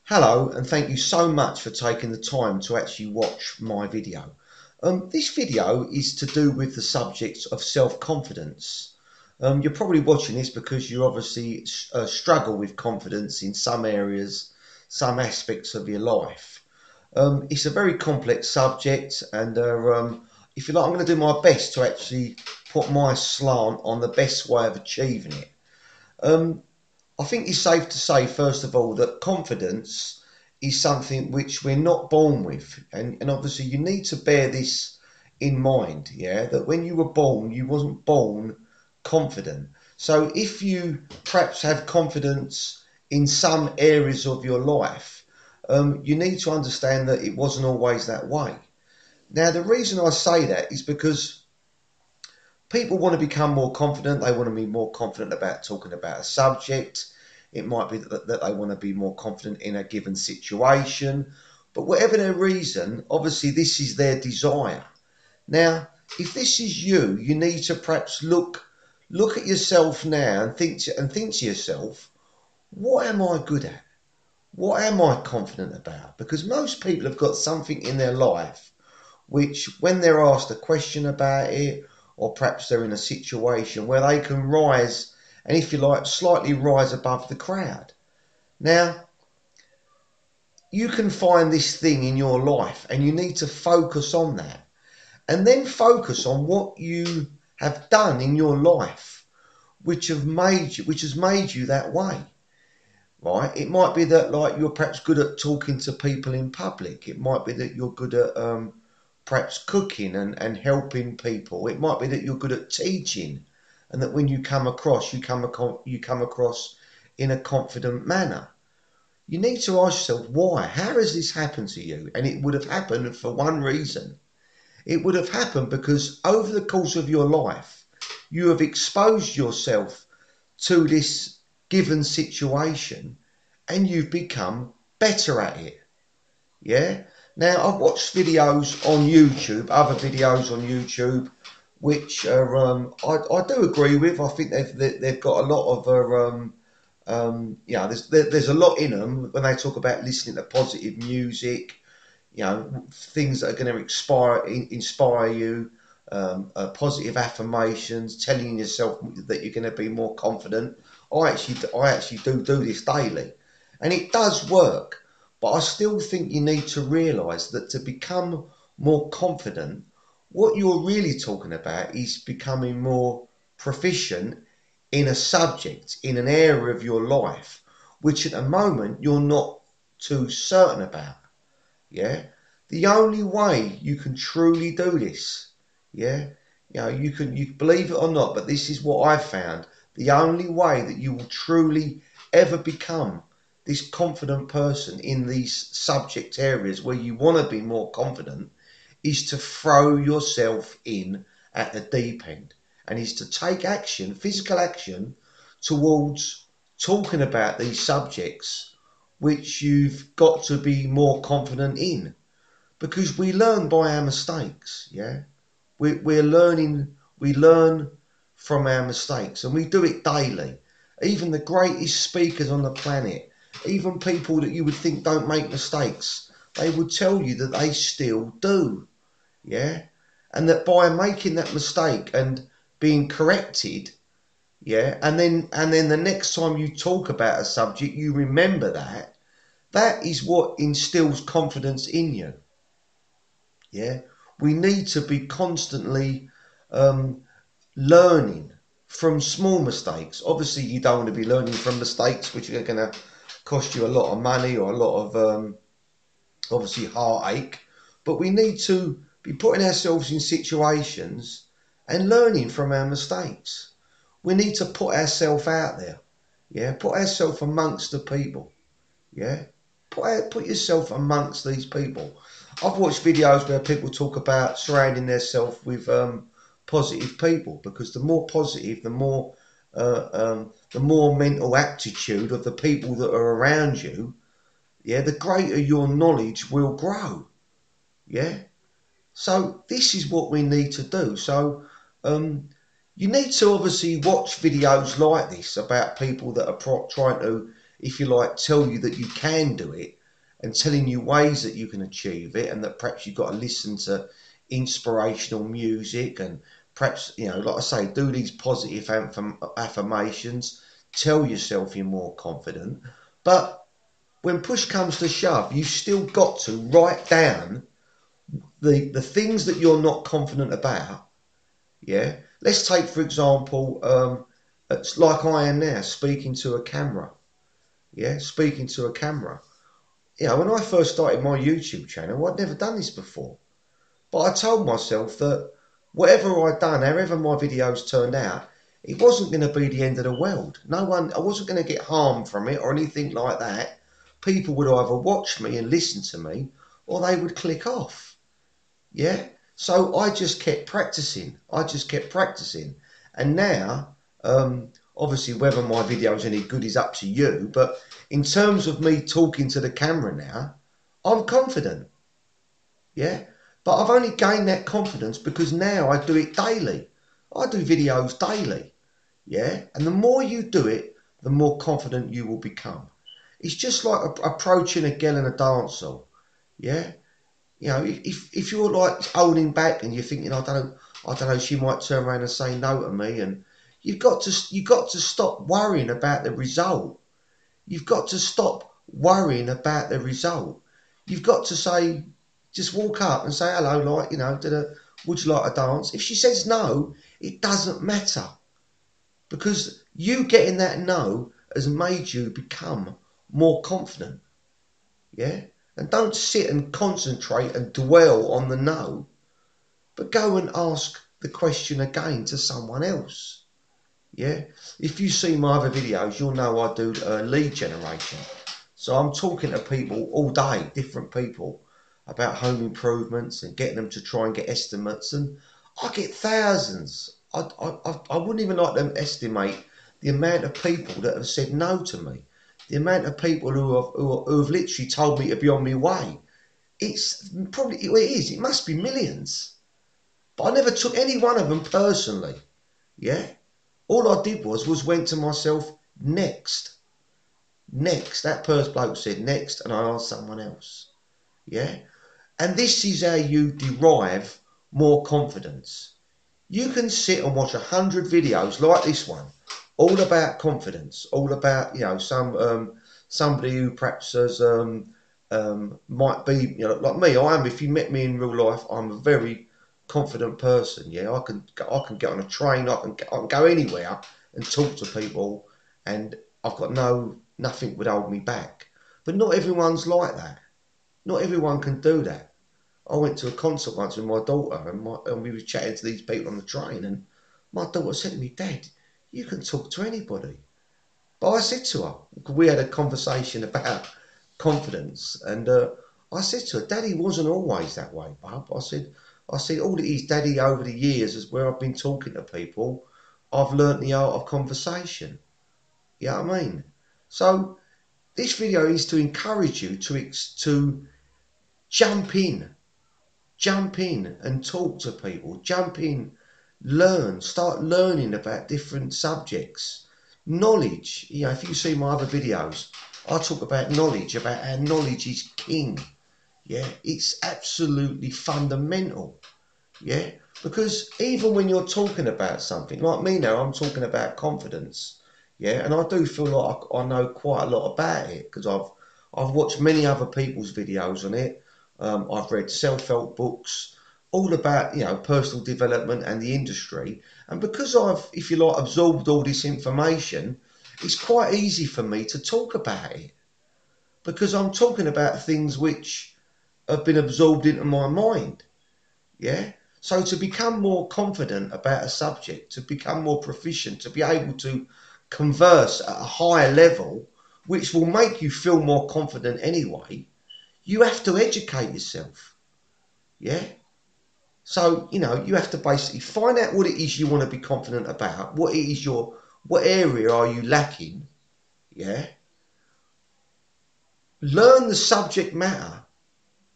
Hello, and thank you so much for taking the time to actually watch my video. This video is to do with the subject of self-confidence. You're probably watching this because you obviously struggle with confidence in some areas, some aspects of your life. It's a very complex subject, and if you like, I'm going to do my best to actually put my slant on the best way of achieving it. I think it's safe to say, first of all, that confidence is something which we're not born with. And obviously, you need to bear this in mind, yeah, that when you were born, you wasn't born confident. So if you perhaps have confidence in some areas of your life, you need to understand that it wasn't always that way. Now, the reason I say that is because people want to become more confident. They want to be more confident about talking about a subject. It might be that they want to be more confident in a given situation. But whatever their reason, obviously this is their desire. Now, if this is you, you need to perhaps look at yourself now and think to yourself, what am I good at? What am I confident about? Because most people have got something in their life which, when they're asked a question about it, or perhaps they're in a situation where they can rise and, if you like, slightly rise above the crowd. Now, you can find this thing in your life and you need to focus on that, and then focus on what you have done in your life which has made you that way. Right? It might be that, like, you're perhaps good at talking to people in public. It might be that you're good at perhaps cooking and helping people. It might be that you're good at teaching, and that when you come across, you come across in a confident manner. You need to ask yourself, why? How has this happened to you? And it would have happened for one reason. It would have happened because over the course of your life, you have exposed yourself to this given situation and you've become better at it. Yeah. Now, I've watched videos on YouTube, other videos on YouTube, which are I do agree with. I think they've got a lot of there's a lot in them when they talk about listening to positive music, things that are going to inspire you, positive affirmations, telling yourself that you're going to be more confident. I actually do this daily, and it does work. But I still think you need to realise that to become more confident, what you're really talking about is becoming more proficient in a subject, in an area of your life, which at the moment you're not too certain about. Yeah. The only way you can truly do this, yeah, you believe it or not, but this is what I've found. The only way that you will truly ever become this confident person in these subject areas where you want to be more confident is to throw yourself in at the deep end, and is to take action, physical action, towards talking about these subjects which you've got to be more confident in, because we learn by our mistakes. Yeah, we're learning. We learn from our mistakes, and we do it daily. Even the greatest speakers on the planet, even people that you would think don't make mistakes, they would tell you that they still do. Yeah, and that by making that mistake and being corrected, yeah, and then the next time you talk about a subject, you remember that. That is what instills confidence in you. Yeah, we need to be constantly learning from small mistakes. Obviously, you don't want to be learning from mistakes which are going to cost you a lot of money or a lot of obviously heartache. But we need to be putting ourselves in situations and learning from our mistakes. We need to put ourselves out there. Yeah, put ourselves amongst the people. Yeah, put yourself amongst these people. I've watched videos where people talk about surrounding themselves with positive people, because the more positive, the more mental aptitude of the people that are around you, yeah, the greater your knowledge will grow. Yeah. So this is what we need to do. So you need to obviously watch videos like this about people that are trying to, if you like, tell you that you can do it, and telling you ways that you can achieve it, and that perhaps you've got to listen to inspirational music, and perhaps, you know, like I say, do these positive affirmations, tell yourself you're more confident. But when push comes to shove, you've still got to write down the things that you're not confident about. Yeah. Let's take, for example, it's like I am now, speaking to a camera. Yeah, speaking to a camera. You know, when I first started my YouTube channel, I'd never done this before. But I told myself that whatever I'd done, however my videos turned out, it wasn't going to be the end of the world. I wasn't going to get harmed from it or anything like that. People would either watch me and listen to me, or they would click off. Yeah. So I just kept practicing. And now, obviously, whether my video is any good is up to you. But in terms of me talking to the camera now, I'm confident. Yeah. But I've only gained that confidence because now I do it daily. I do videos daily. Yeah. And the more you do it, the more confident you will become. It's just like approaching a girl in a dance hall. Yeah. You know, if you're like holding back and you're thinking, I don't know, she might turn around and say no to me, and you've got to stop worrying about the result. You've got to stop worrying about the result. You've got to say, just walk up and say hello, like, you know, would you like a dance? If she says no, it doesn't matter, because you getting that no has made you become more confident. Yeah. And don't sit and concentrate and dwell on the no, but go and ask the question again to someone else. Yeah. If you see my other videos, you'll know I do lead generation. So I'm talking to people all day, different people, about home improvements and getting them to try and get estimates. And I get thousands. I wouldn't even like them estimate the amount of people that have said no to me. The amount of people who have literally told me to be on my way. It's probably, it must be millions. But I never took any one of them personally. Yeah. All I did was went to myself, next. Next. That first bloke said next, and I asked someone else. Yeah. And this is how you derive more confidence. You can sit and watch 100 videos like this one, all about confidence, all about, you know, somebody who perhaps has might be, you know, like me. I am. If you met me in real life, I'm a very confident person. Yeah, I can get on a train. I can go anywhere and talk to people, and I've got nothing would hold me back. But not everyone's like that. Not everyone can do that. I went to a concert once with my daughter, and we were chatting to these people on the train, and my daughter said to me, "Dad, you can talk to anybody." But I said to her, we had a conversation about confidence, and I said to her, "Daddy wasn't always that way, Bub." I said, all it is, Daddy, over the years, is where I've been talking to people, I've learnt the art of conversation. You know what I mean? So this video is to encourage you to jump in. Jump in and talk to people. Jump in, start learning about different subjects. Knowledge, you know, if you see my other videos, I talk about knowledge, about how knowledge is king. Yeah, it's absolutely fundamental. Yeah, because even when you're talking about something, like me now, I'm talking about confidence. Yeah, and I do feel like I know quite a lot about it, because I've watched many other people's videos on it. I've read self-help books, all about, you know, personal development and the industry. And because I've, if you like, absorbed all this information, it's quite easy for me to talk about it, because I'm talking about things which have been absorbed into my mind. Yeah. So to become more confident about a subject, to become more proficient, to be able to converse at a higher level, which will make you feel more confident anyway, you have to educate yourself. Yeah. So, you know, you have to basically find out what it is you want to be confident about. What area are you lacking? Yeah. Learn the subject matter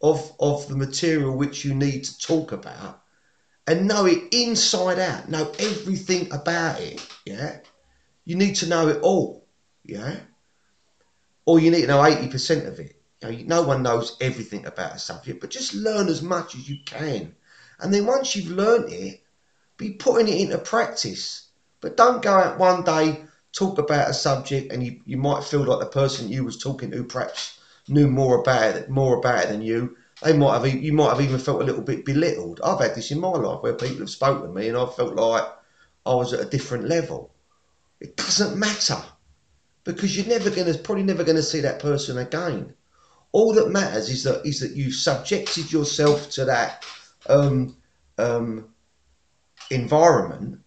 of the material which you need to talk about, and know it inside out. Know everything about it. Yeah. You need to know it all. Yeah. Or you need to know 80% of it. No one knows everything about a subject, but just learn as much as you can. And then once you've learnt it, be putting it into practice. But don't go out one day, talk about a subject, and you might feel like the person you was talking to perhaps knew more about it than you. You might have even felt a little bit belittled. I've had this in my life where people have spoken to me and I felt like I was at a different level. It doesn't matter, because probably never gonna see that person again. All that matters is that you've subjected yourself to that um, um, environment,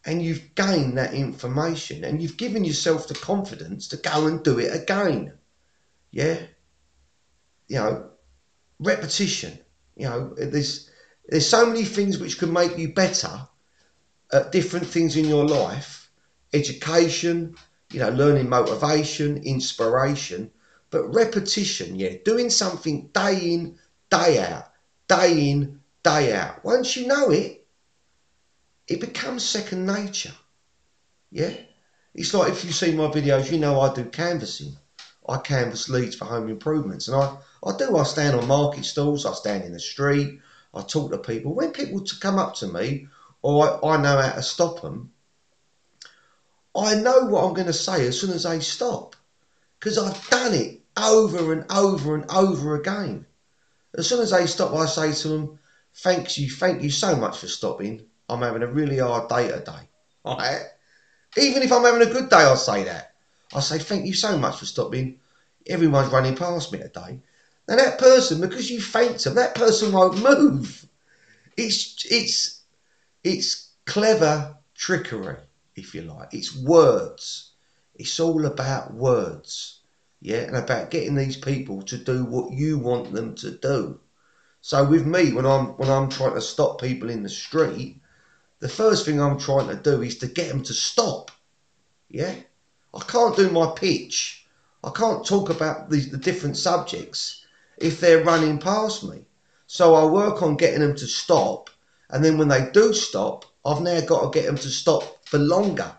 and you've gained that information, and you've given yourself the confidence to go and do it again. Yeah, repetition. There's so many things which can make you better at different things in your life. Education, learning, motivation, inspiration, but repetition. Yeah, doing something day in, day out, day in, day out. Once you know it, it becomes second nature. Yeah, it's like if you see my videos, I do canvassing. I canvass leads for home improvements, and I stand on market stalls, I stand in the street, I talk to people. When people come up to me, or I know how to stop them, I know what I'm going to say as soon as they stop, because I've done it over and over and over again. As soon as they stop, I say to them, thank you so much for stopping. I'm having a really hard day today. All right? Even if I'm having a good day, I'll say that. I'll say, thank you so much for stopping. Everyone's running past me today. Now that person, because you thanked them, that person won't move. It's clever trickery, if you like. It's words. It's all about words. Yeah, and about getting these people to do what you want them to do. So with me, when I'm trying to stop people in the street, the first thing I'm trying to do is to get them to stop. Yeah, I can't do my pitch. I can't talk about the different subjects if they're running past me. So I work on getting them to stop, and then when they do stop, I've now got to get them to stop for longer.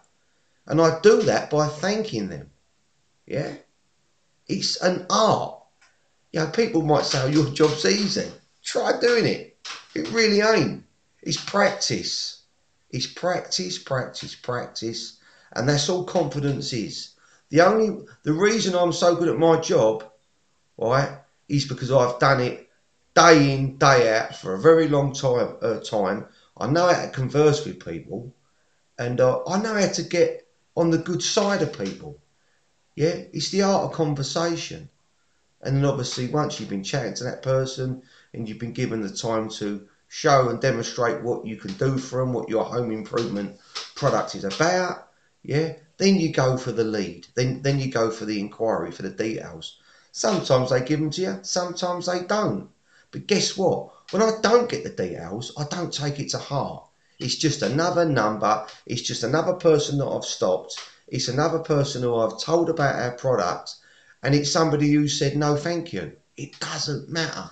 And I do that by thanking them. Yeah, it's an art. People might say, oh, your job's easy. Try doing it. It really ain't. It's practice. It's practice, practice, practice. And that's all confidence is. The reason I'm so good at my job, right, is because I've done it day in, day out for a very long time. I know how to converse with people, and I know how to get on the good side of people. Yeah, it's the art of conversation. And then obviously once you've been chatting to that person and you've been given the time to show and demonstrate what you can do for them, what your home improvement product is about, yeah, then you go for the lead. Then you go for the inquiry, for the details. Sometimes they give them to you, sometimes they don't. But guess what? When I don't get the details, I don't take it to heart. It's just another number. It's just another person that I've stopped. It's another person who I've told about our product, and it's somebody who said no thank you. It doesn't matter.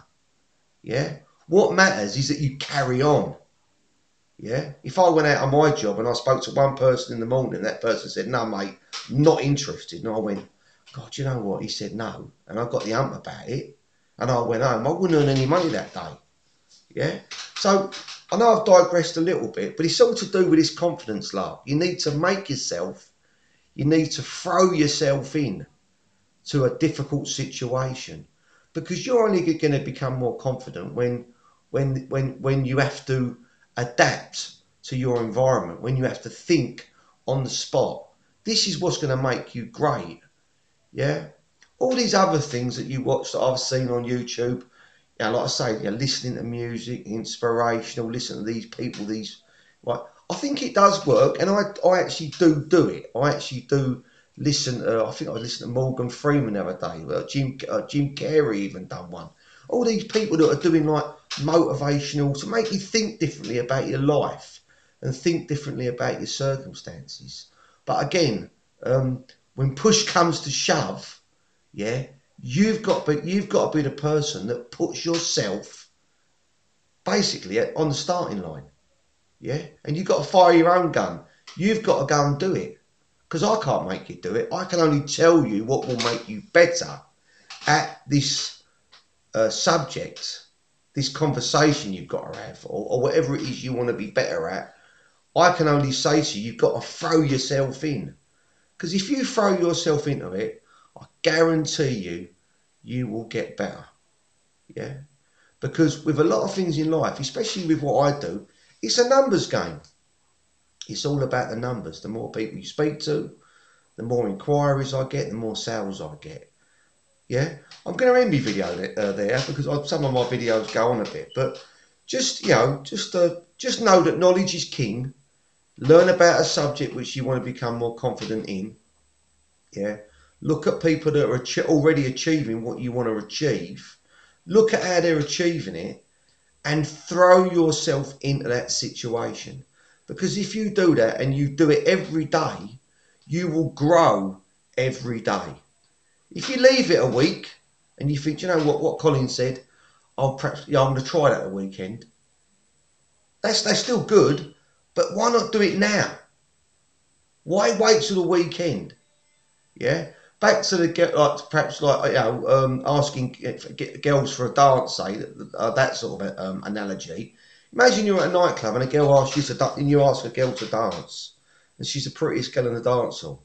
Yeah, what matters is that you carry on. Yeah, if I went out on my job and I spoke to one person in the morning and that person said no mate, not interested, and I went, God, you know what, he said no, and I got the hump about it, and I went home, I wouldn't earn any money that day. Yeah, so I know I've digressed a little bit, but it's all to do with this confidence, love. You need to you need to throw yourself in to a difficult situation, because you're only going to become more confident when you have to adapt to your environment, when you have to think on the spot. This is what's going to make you great. Yeah, all these other things that you watch that I've seen on YouTube, like I say, listening to music, inspirational, listening to these people, right, I think it does work, and I actually do it. I actually do listen. I think I listened to Morgan Freeman the other day. Jim Carrey even done one. All these people that are doing like motivational to make you think differently about your life and think differently about your circumstances. But again, when push comes to shove, yeah, you've got to be the person that puts yourself basically on the starting line. Yeah, and you've got to fire your own gun. You've got to go and do it, because I can't make you do it. I can only tell you what will make you better, at this subject, this conversation you've got to have, or whatever it is you want to be better at, I can only say to you, you've got to throw yourself in. Because if you throw yourself into it, I guarantee you, you will get better. Yeah? Because with a lot of things in life, especially with what I do, it's a numbers game. It's all about the numbers. The more people you speak to, the more inquiries I get, the more sales I get. Yeah? I'm going to end my video there because some of my videos go on a bit. But just know that knowledge is king. Learn about a subject which you want to become more confident in. Yeah. Look at people that are already achieving what you want to achieve. Look at how they're achieving it and throw yourself into that situation. Because if you do that and you do it every day, you will grow every day. If you leave it a week and you think, you know what Colin said, I'm going to try that a weekend. That's still good, but why not do it now? Why wait till the weekend? Yeah. Back to asking girls for a dance, say that sort of analogy. Imagine you're at a nightclub and a girl asks you and you ask a girl to dance, and she's the prettiest girl in the dance hall,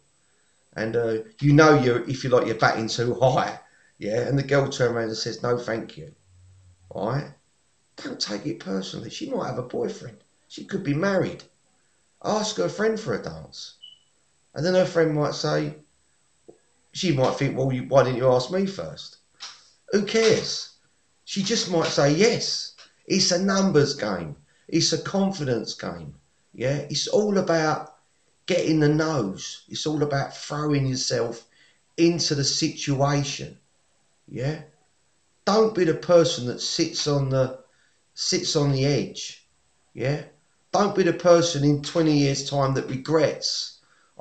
and you're batting too high, yeah, and the girl turns around and says no, thank you. All right, don't take it personally. She might have a boyfriend. She could be married. Ask her friend for a dance, and then her friend might say. She might think, well, why didn't you ask me first? Who cares? She just might say yes. It's a numbers game. It's a confidence game. Yeah, it's all about getting the no's. It's all about throwing yourself into the situation. Yeah, don't be the person that sits on the edge. Yeah, don't be the person in 20 years' time that regrets.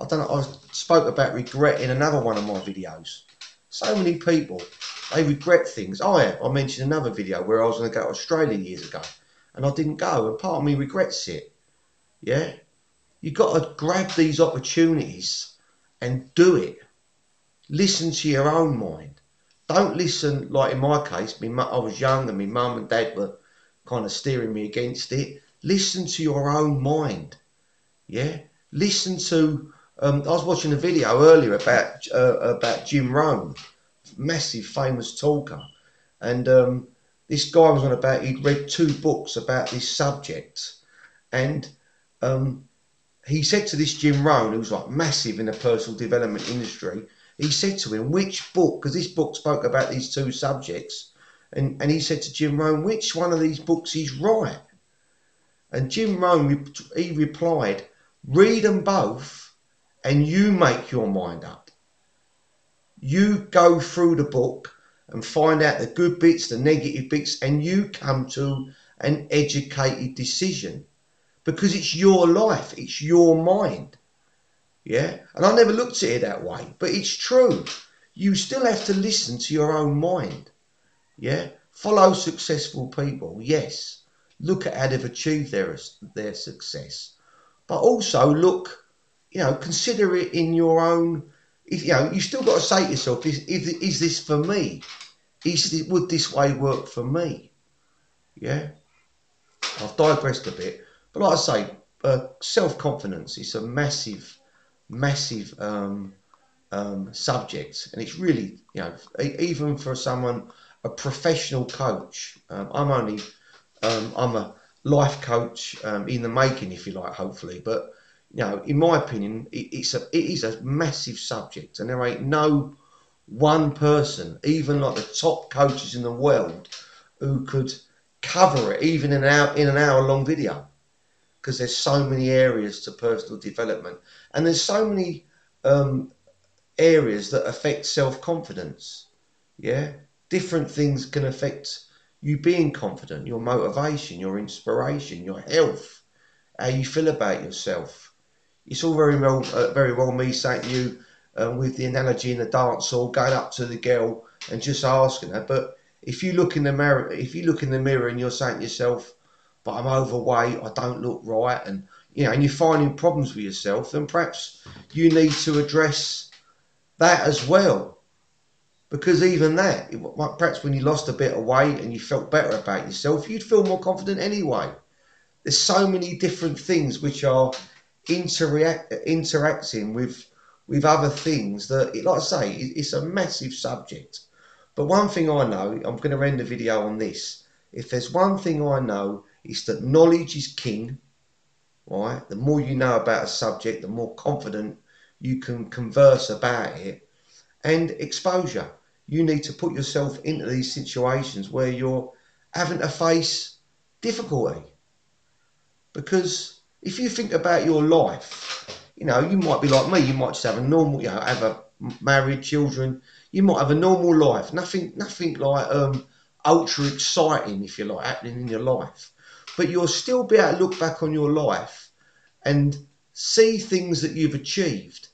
I spoke about regret in another one of my videos. So many people, they regret things. I mentioned another video where I was going to go to Australia years ago and I didn't go, and part of me regrets it. Yeah? You've got to grab these opportunities and do it. Listen to your own mind. Don't listen, like in my case, I was young and my mum and dad were kind of steering me against it. Listen to your own mind. Yeah? Listen to... I was watching a video earlier about Jim Rohn, massive famous talker, and this guy was on about he'd read 2 books about this subject, and he said to this Jim Rohn, who's like massive in the personal development industry, he said to him, which book, because this book spoke about these 2 subjects, and he said to Jim Rohn, which one of these books is right? And Jim Rohn, he replied, read them both and you make your mind up. You go through the book and find out the good bits, the negative bits, and you come to an educated decision because it's your life, it's your mind. Yeah, and I never looked at it that way, but it's true. You still have to listen to your own mind. Yeah, follow successful people. Yes, look at how they've achieved their success, but also look. Consider it in your own. You still got to say to yourself: Is this for me? Would this way work for me? Yeah. I've digressed a bit, but like I say, self-confidence is a massive subject, and it's really, even for someone, a professional coach. I'm a life coach in the making, if you like, hopefully, but. In my opinion, it is a massive subject, and there ain't no one person, even like the top coaches in the world, who could cover it even in an hour long video, because there's so many areas to personal development, and there's so many areas that affect self-confidence. Yeah, different things can affect you being confident, your motivation, your inspiration, your health, how you feel about yourself. It's all very well me saying to you with the analogy in the dance hall, going up to the girl and just asking her. But if you look in the mirror, and you're saying to yourself, "But I'm overweight, I don't look right," and and you're finding problems with yourself, then perhaps you need to address that as well. Because even that, perhaps when you lost a bit of weight and you felt better about yourself, you'd feel more confident anyway. There's so many different things which are interacting with other things that, like I say, it's a massive subject. But one thing I know, I'm going to end the video on this. If there's one thing I know, it's that knowledge is king, right? The more you know about a subject, the more confident you can converse about it. And exposure. You need to put yourself into these situations where you're having to face difficulty. Because if you think about your life, you know, you might be like me, you might just have a normal, you know, have a married, children, you might have a normal life, nothing like ultra exciting, if you like, happening in your life. But you'll still be able to look back on your life and see things that you've achieved.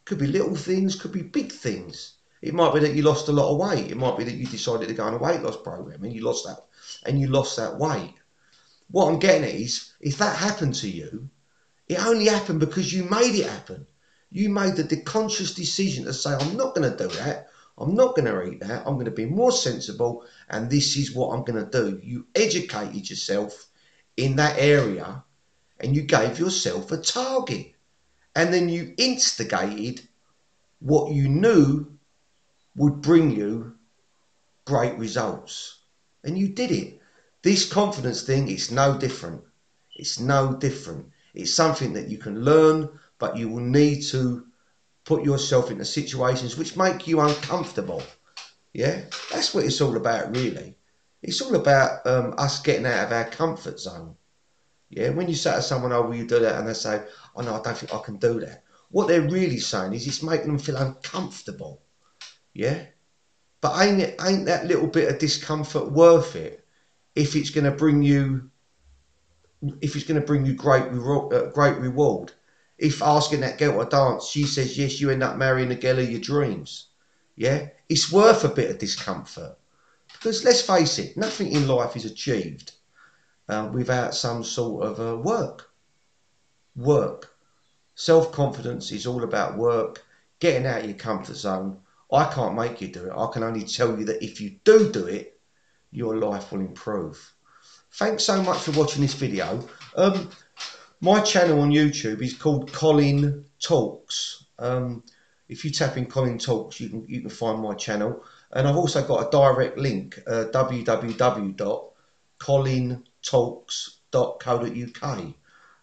Could be little things, could be big things. It might be that you lost a lot of weight. It might be that you decided to go on a weight loss program and you lost that weight. What I'm getting at is, if that happened to you, it only happened because you made it happen. You made the conscious decision to say, I'm not going to do that. I'm not going to eat that. I'm going to be more sensible, and this is what I'm going to do. You educated yourself in that area, and you gave yourself a target. And then you instigated what you knew would bring you great results. And you did it. This confidence thing, it's no different. It's no different. It's something that you can learn, but you will need to put yourself into situations which make you uncomfortable. Yeah, that's what it's all about, really. It's all about us getting out of our comfort zone. Yeah, when you say to someone, oh, will you do that? And they say, oh, no, I don't think I can do that. What they're really saying is it's making them feel uncomfortable. Yeah, but ain't that little bit of discomfort worth it if it's going to bring you great reward? If asking that girl to dance, she says yes, you end up marrying the girl of your dreams. Yeah, it's worth a bit of discomfort, because let's face it, nothing in life is achieved without some sort of work. Self-confidence is all about work, getting out of your comfort zone. I can't make you do it. I can only tell you that if you do it, your life will improve. Thanks so much for watching this video. My channel on YouTube is called Colin Talks. If you tap in Colin Talks, you can find my channel. And I've also got a direct link, www.colintalks.co.uk.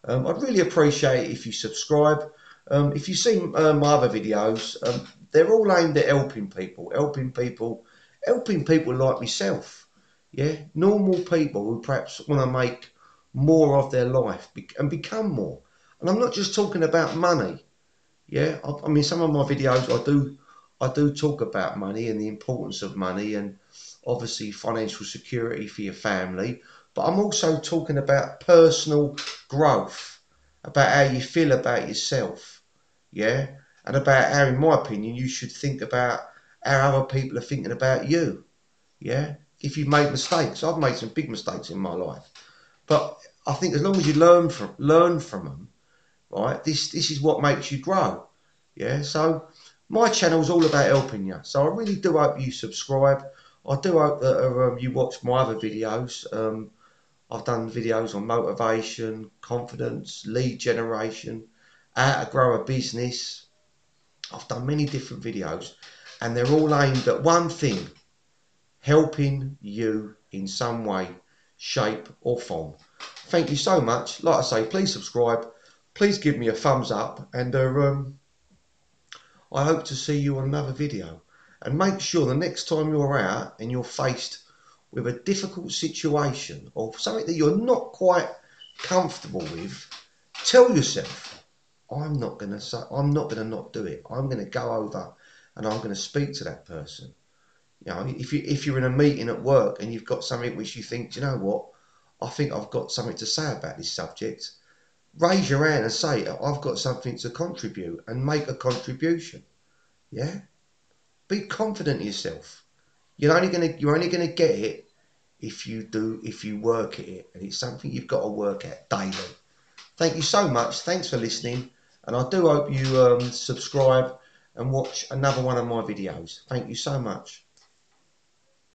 I'd really appreciate it if you subscribe. If you've seen my other videos, they're all aimed at helping people like myself. Yeah, normal people who perhaps want to make more of their life and become more. And I'm not just talking about money. Yeah, I mean, some of my videos I do talk about money and the importance of money, and obviously financial security for your family. But I'm also talking about personal growth, about how you feel about yourself. Yeah, and about how, in my opinion, you should think about how other people are thinking about you. Yeah, if you've made mistakes, I've made some big mistakes in my life, but I think as long as you learn from them, right, this is what makes you grow. Yeah, so my channel's all about helping you. So I really do hope you subscribe. I do hope that you watch my other videos. I've done videos on motivation, confidence, lead generation, how to grow a business. I've done many different videos, and they're all aimed at one thing: helping you in some way, shape or form. Thank you so much. Like I say, please subscribe, please give me a thumbs up, and I hope to see you on another video. And make sure the next time you're out and you're faced with a difficult situation or something that you're not quite comfortable with, tell yourself, I'm not going to not do it. I'm going to go over and I'm going to speak to that person. You know, if you're in a meeting at work and you've got something which you think, do you know what, I think I've got something to say about this subject, raise your hand and say, I've got something to contribute, and make a contribution. Yeah, be confident in yourself. You're only gonna get it if you work at it, and it's something you've got to work at daily. Thank you so much. Thanks for listening, and I do hope you subscribe and watch another one of my videos. Thank you so much.